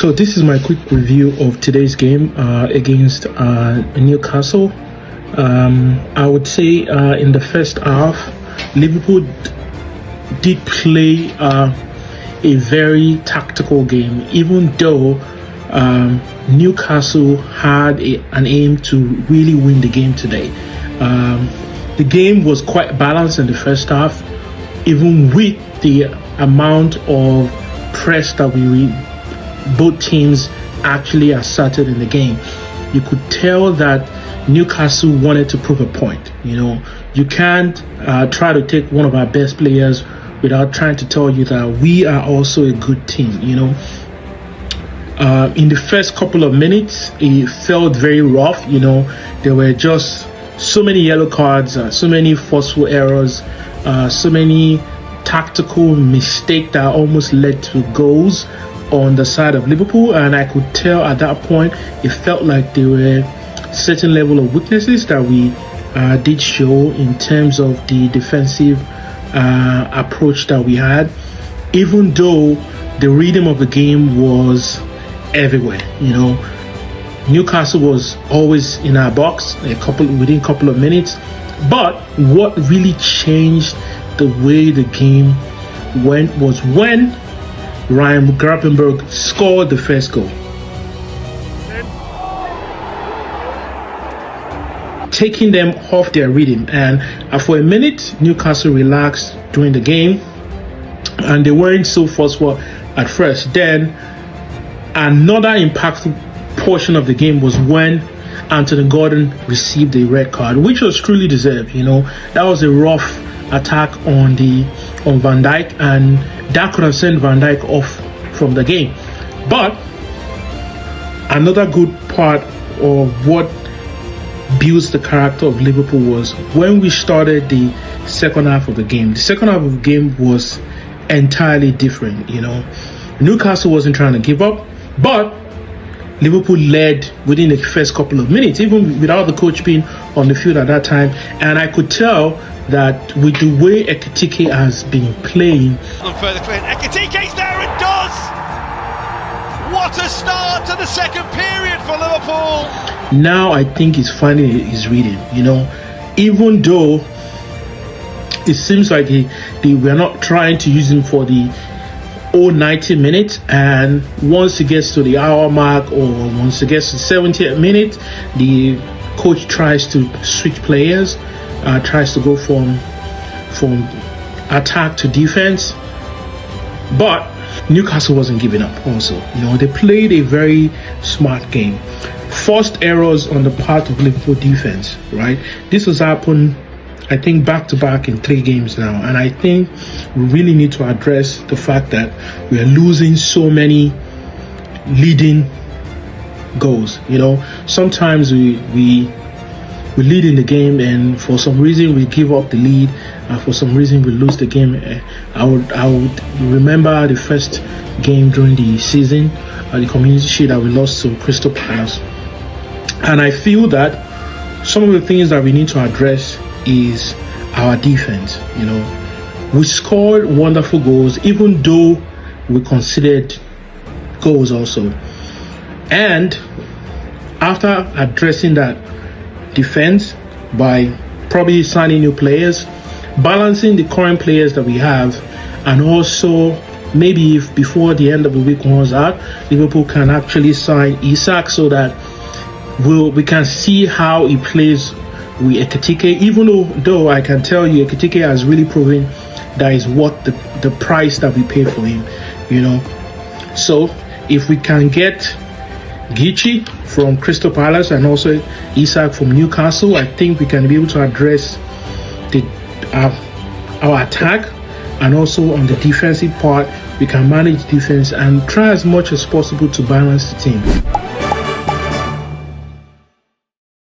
So this is my quick review of today's game against Newcastle. I would say in the first half, Liverpool did play a very tactical game, even though Newcastle had an aim to really win the game today. The game was quite balanced in the first half, even with the amount of press that both teams actually asserted in the game. You could tell that Newcastle wanted to prove a point. You can't try to take one of our best players without trying to tell you that we are also a good team. In the first couple of minutes, it felt very rough. There were just so many yellow cards, so many forceful errors, so many tactical mistakes that almost led to goals on the side of Liverpool, and I could tell at that point it felt like there were certain level of weaknesses that we did show in terms of the defensive approach that we had, even though the rhythm of the game was everywhere. Newcastle was always in our box within a couple of minutes, but what really changed the way the game went was when Ryan Gravenberch scored the first goal, taking them off their rhythm. And for a minute, Newcastle relaxed during the game, and they weren't so forceful at first. Then another impactful portion of the game was when Anthony Gordon received a red card, which was truly deserved. That was a rough attack on Van Dijk, and that could have sent Van Dijk off from the game. But another good part of what builds the character of Liverpool was when we started the second half of the game. The second half of the game was entirely different. Newcastle wasn't trying to give up, but Liverpool led within the first couple of minutes, even without the coach being on the field at that time. And I could tell that with the way Ekitike has been playing. Further clear. Ekitike's there and does! What a start to the second period for Liverpool! Now I think he's finding his reading. Even though it seems like we're not trying to use him for the all 90 minutes, and once he gets to the hour mark or once he gets to the 70th minute, the coach tries to switch players, tries to go from attack to defense. But Newcastle wasn't giving up also. They played a very smart game. Forced errors on the part of Liverpool defense, right? This has happened, I think, back-to-back in 3 games now. And I think we really need to address the fact that we are losing so many leading goals. Sometimes we lead in the game, and for some reason we give up the lead, and for some reason we lose the game. I would remember the first game during the season, the Community Shield, that we lost to Crystal Palace. And I feel that some of the things that we need to address is our defense. We scored wonderful goals, even though we conceded goals also. And after addressing that defense by probably signing new players, balancing the current players that we have, and also maybe if before the end of the week runs out, Liverpool can actually sign Isak so that we can see how he plays with Ekitike, even though I can tell you Ekitike has really proven that is worth the price that we pay for him. So if we can get Gichi from Crystal Palace and also Isak from Newcastle, I think we can be able to address our attack, and also on the defensive part we can manage defense and try as much as possible to balance the team.